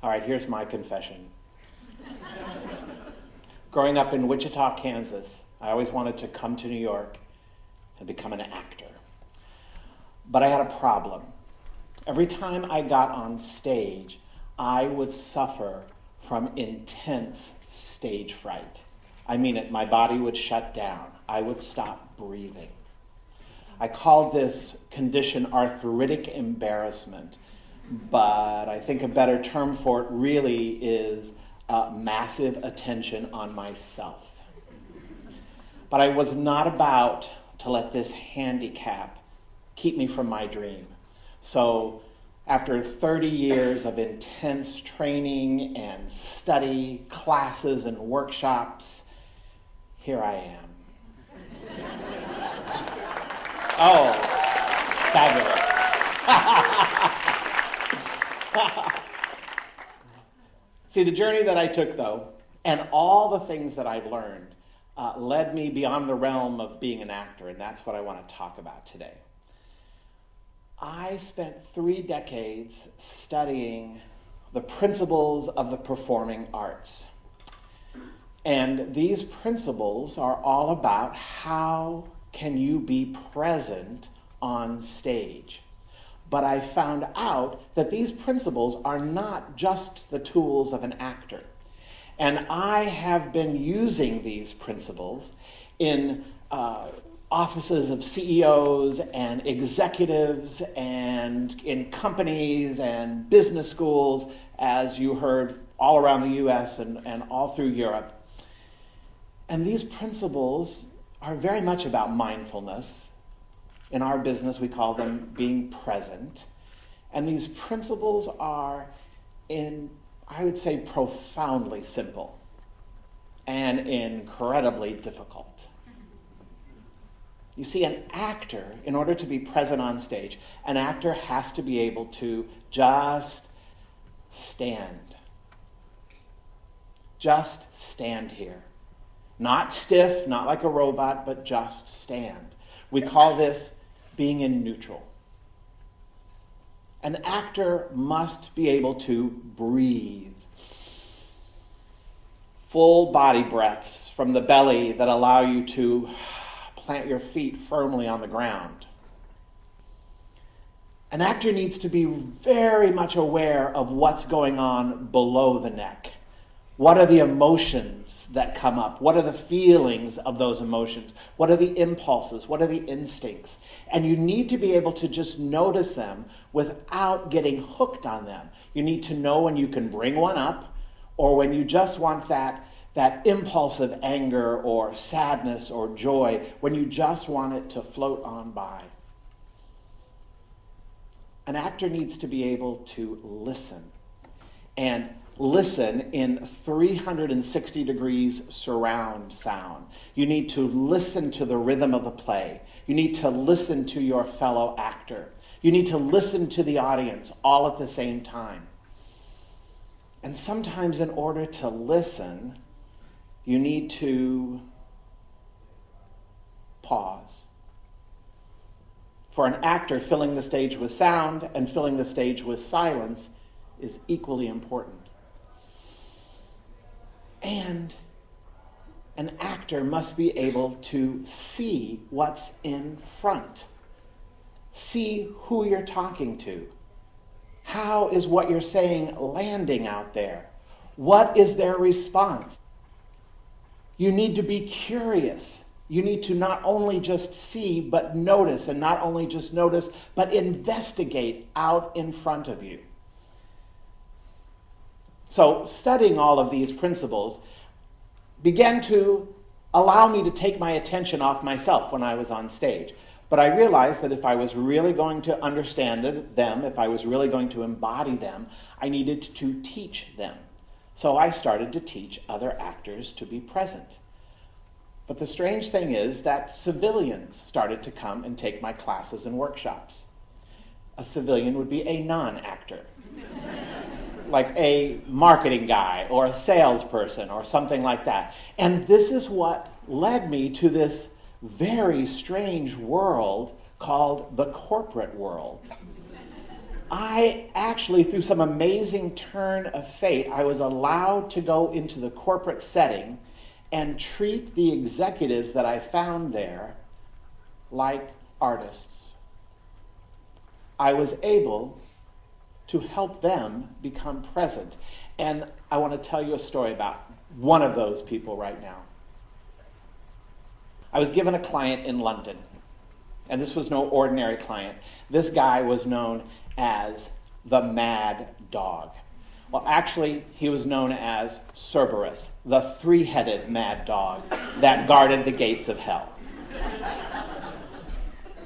All right, here's my confession. Growing up in Wichita, Kansas, I always wanted to come to New York and become an actor. But I had a problem. Every time I got on stage, I would suffer from intense stage fright. I mean it, my body would shut down. I would stop breathing. I called this condition arthritic embarrassment, but I think a better term for it really is massive attention on myself. But I was not about to let this handicap keep me from my dream. So after 30 years of intense training and study, classes and workshops, here I am. Oh, fabulous. See, the journey that I took, though, and all the things that I've learned, led me beyond the realm of being an actor, and that's what I want to talk about today. I spent 3 decades studying the principles of the performing arts. And these principles are all about how can you be present on stage. But I found out that these principles are not just the tools of an actor. And I have been using these principles in offices of CEOs and executives and in companies and business schools, as you heard, all around the US and all through Europe. And these principles are very much about mindfulness. In our business, we call them being present. And these principles are, I would say, profoundly simple and incredibly difficult. You see, an actor, in order to be present on stage, an actor has to be able to just stand. Just stand here. Not stiff, not like a robot, but just stand. We call this being in neutral. An actor must be able to breathe. Full body breaths from the belly that allow you to plant your feet firmly on the ground. An actor needs to be very much aware of what's going on below the neck. What are the emotions that come up? What are the feelings of those emotions? What are the impulses? What are the instincts? And you need to be able to just notice them without getting hooked on them. You need to know when you can bring one up or when you just want that impulse of anger or sadness or joy, when you just want it to float on by. An actor needs to be able to listen. And listen in 360 degrees surround sound. You need to listen to the rhythm of the play. You need to listen to your fellow actor. You need to listen to the audience all at the same time. And sometimes in order to listen, you need to pause. For an actor, filling the stage with sound and filling the stage with silence is equally important. And an actor must be able to see what's in front. See who you're talking to. How is what you're saying landing out there? What is their response? You need to be curious. You need to not only just see, but notice, and not only just notice, but investigate out in front of you. So studying all of these principles began to allow me to take my attention off myself when I was on stage. But I realized that if I was really going to understand them, if I was really going to embody them, I needed to teach them. So I started to teach other actors to be present. But the strange thing is that civilians started to come and take my classes and workshops. A civilian would be a non-actor. Like a marketing guy or a salesperson or something like that. And this is what led me to this very strange world called the corporate world. I actually, through some amazing turn of fate, I was allowed to go into the corporate setting and treat the executives that I found there like artists. I was able to help them become present. And I want to tell you a story about one of those people right now. I was given a client in London, and this was no ordinary client. This guy was known as the Mad Dog. Well, actually, he was known as Cerberus, the three-headed mad dog that guarded the gates of hell.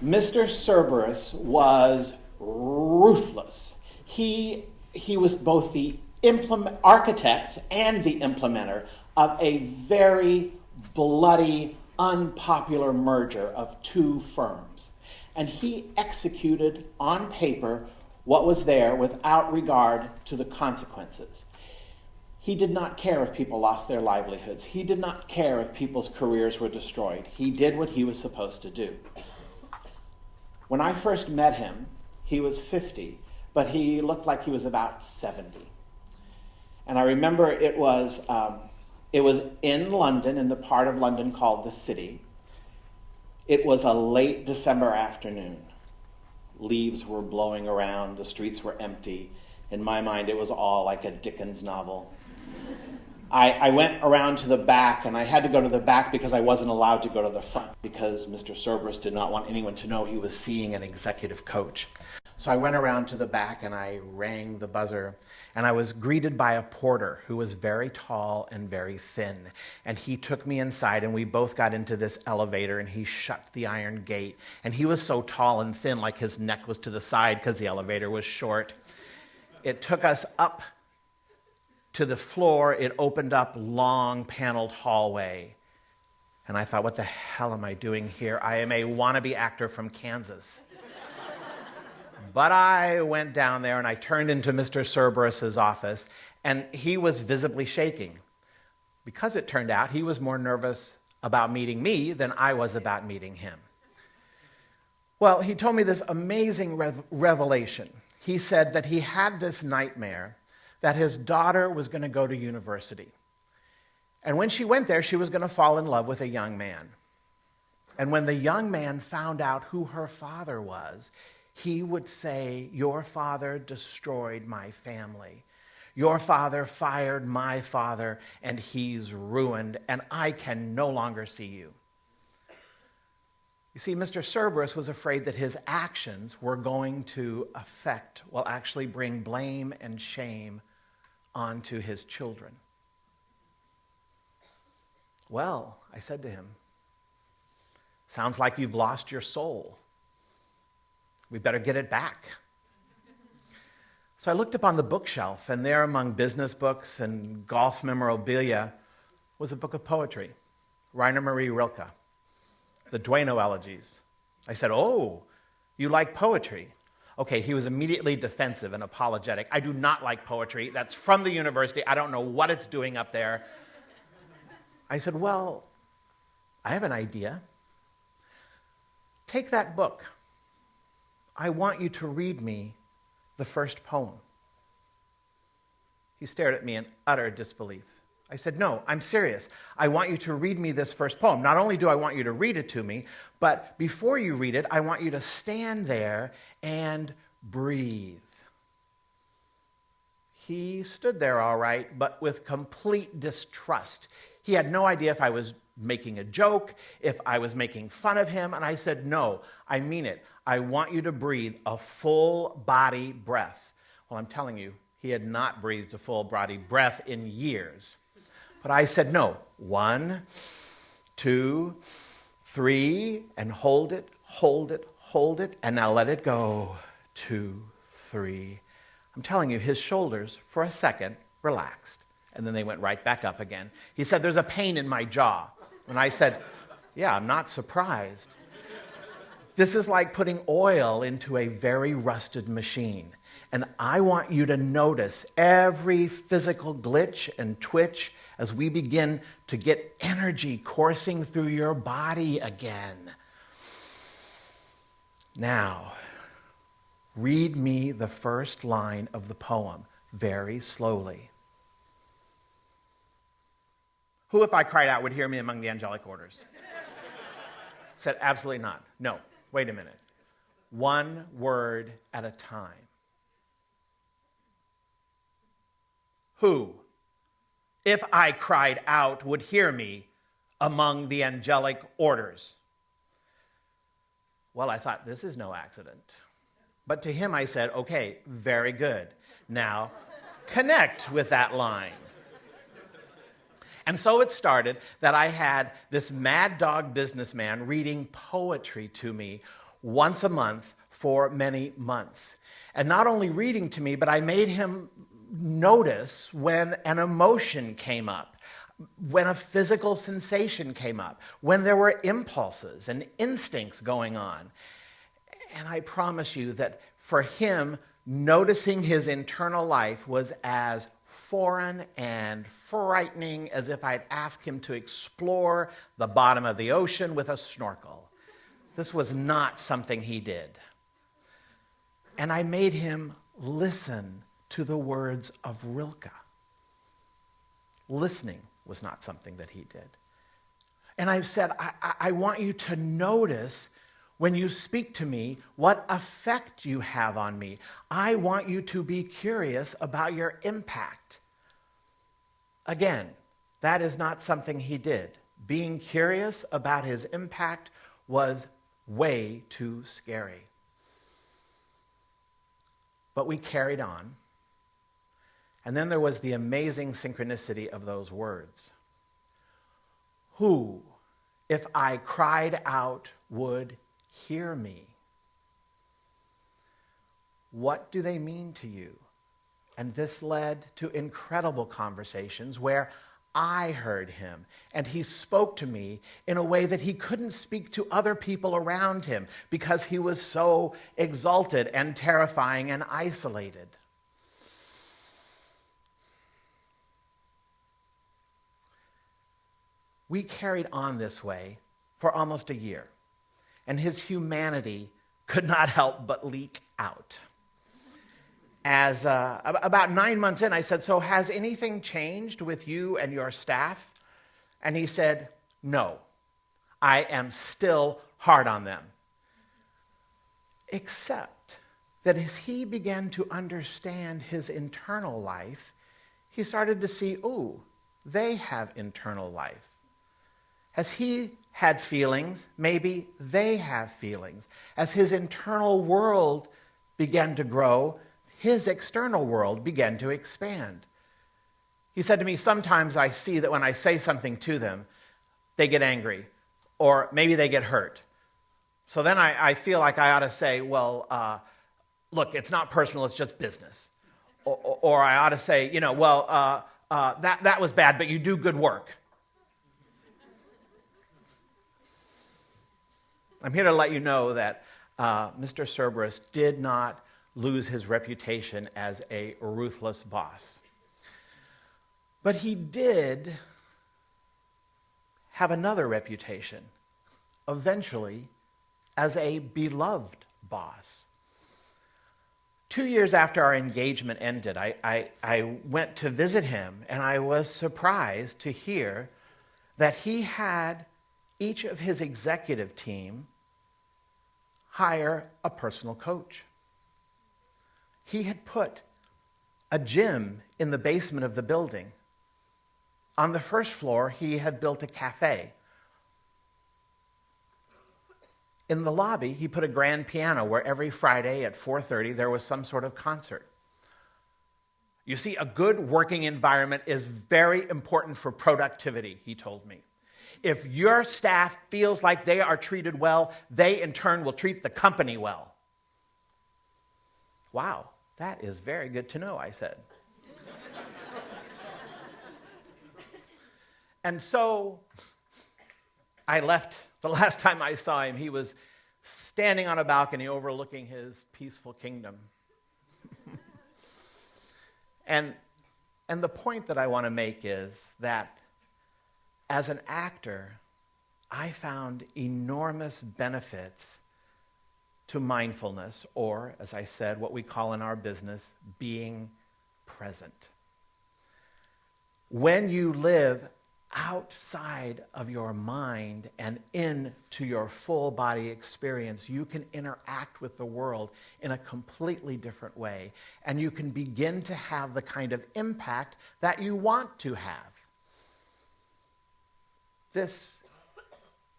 Mr. Cerberus was ruthless. He was both the architect and the implementer of a very bloody, unpopular merger of two firms. And he executed on paper what was there without regard to the consequences. He did not care if people lost their livelihoods. He did not care if people's careers were destroyed. He did what he was supposed to do. When I first met him, he was 50, but he looked like he was about 70. And I remember it was in London, in the part of London called the City. It was a late December afternoon. Leaves were blowing around, the streets were empty. In my mind, it was all like a Dickens novel. I went around to the back, and I had to go to the back because I wasn't allowed to go to the front because Mr. Cerberus did not want anyone to know he was seeing an executive coach. So I went around to the back and I rang the buzzer, and I was greeted by a porter who was very tall and very thin. And he took me inside, and we both got into this elevator, and he shut the iron gate. And he was so tall and thin, like his neck was to the side because the elevator was short. It took us up to the floor. It opened up long paneled hallway. And I thought, what the hell am I doing here? I am a wannabe actor from Kansas. But I went down there and I turned into Mr. Cerberus's office, and he was visibly shaking. Because it turned out he was more nervous about meeting me than I was about meeting him. Well, he told me this amazing revelation. He said that he had this nightmare that his daughter was going to go to university. And when she went there, she was going to fall in love with a young man. And when the young man found out who her father was, he would say, "Your father destroyed my family. Your father fired my father, and he's ruined, and I can no longer see you." You see, Mr. Cerberus was afraid that his actions were going to actually bring blame and shame onto his children. Well, I said to him, "Sounds like you've lost your soul. We better get it back." So I looked up on the bookshelf, and there among business books and golf memorabilia was a book of poetry, Rainer Maria Rilke, the Dueno Elegies. I said, "Oh, you like poetry?" Okay, he was immediately defensive and apologetic. "I do not like poetry. That's from the university. I don't know what it's doing up there." I said, "Well, I have an idea. Take that book. I want you to read me the first poem." He stared at me in utter disbelief. I said, "No, I'm serious. I want you to read me this first poem. Not only do I want you to read it to me, but before you read it, I want you to stand there and breathe." He stood there all right, but with complete distrust. He had no idea if I was making a joke, if I was making fun of him, and I said, "No, I mean it. I want you to breathe a full body breath." Well, I'm telling you, he had not breathed a full body breath in years. But I said, "No, 1, 2, 3, and hold it, hold it, hold it, and now let it go. 2, 3. I'm telling you, his shoulders, for a second, relaxed, and then they went right back up again. He said, "There's a pain in my jaw." And I said, "Yeah, I'm not surprised. This is like putting oil into a very rusted machine. And I want you to notice every physical glitch and twitch as we begin to get energy coursing through your body again. Now, Read me the first line of the poem very slowly. Who, if I cried out, would hear me among the angelic orders? Said, absolutely not. No, wait a minute. One word at a time. Who, if I cried out, would hear me among the angelic orders? Well, I thought, this is no accident. But to him I said, okay, very good. Now, connect with that line. And so it started that I had this mad dog businessman reading poetry to me once a month for many months. And not only reading to me, but I made him notice when an emotion came up, when a physical sensation came up, when there were impulses and instincts going on. And I promise you that for him, noticing his internal life was as foreign and frightening as if I'd asked him to explore the bottom of the ocean with a snorkel. This was not something he did. And I made him listen to the words of Rilke. Listening was not something that he did. And I've said, I want you to notice when you speak to me what effect you have on me. I want you to be curious about your impact. Again, that is not something he did. Being curious about his impact was way too scary. But we carried on. And then there was the amazing synchronicity of those words. Who, if I cried out, would hear me? What do they mean to you? And this led to incredible conversations where I heard him, and he spoke to me in a way that he couldn't speak to other people around him because he was so exalted and terrifying and isolated. We carried on this way for almost a year, and his humanity could not help but leak out. As about 9 months in, I said, so has anything changed with you and your staff? And he said, no, I am still hard on them. Except that as he began to understand his internal life, he started to see, oh, they have internal life. As he had feelings, maybe they have feelings. As his internal world began to grow, his external world began to expand. He said to me, sometimes I see that when I say something to them, they get angry, or maybe they get hurt. So then I feel like I ought to say, well, look, it's not personal, it's just business. Or I ought to say, that was bad, but you do good work. I'm here to let you know that Mr. Cerberus did not lose his reputation as a ruthless boss. But he did have another reputation, eventually, as a beloved boss. 2 years after our engagement ended, I went to visit him, and I was surprised to hear that he had each of his executive team hire a personal coach. He had put a gym in the basement of the building. On the first floor, he had built a cafe. In the lobby, he put a grand piano where every Friday at 4:30 there was some sort of concert. You see, a good working environment is very important for productivity, he told me. If your staff feels like they are treated well, they in turn will treat the company well. Wow, that is very good to know, I said. And so I left. The last time I saw him, he was standing on a balcony overlooking his peaceful kingdom. And the point that I want to make is that as an actor, I found enormous benefits to mindfulness, or, as I said, what we call in our business, being present. When you live outside of your mind and into your full body experience, you can interact with the world in a completely different way, and you can begin to have the kind of impact that you want to have. This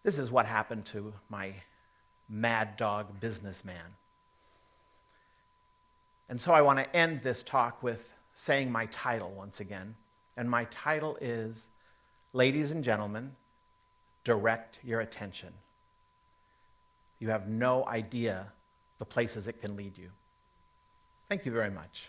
is what happened to my mad dog businessman. And so I want to end this talk with saying my title once again. And my title is, ladies and gentlemen, direct your attention. You have no idea the places it can lead you. Thank you very much.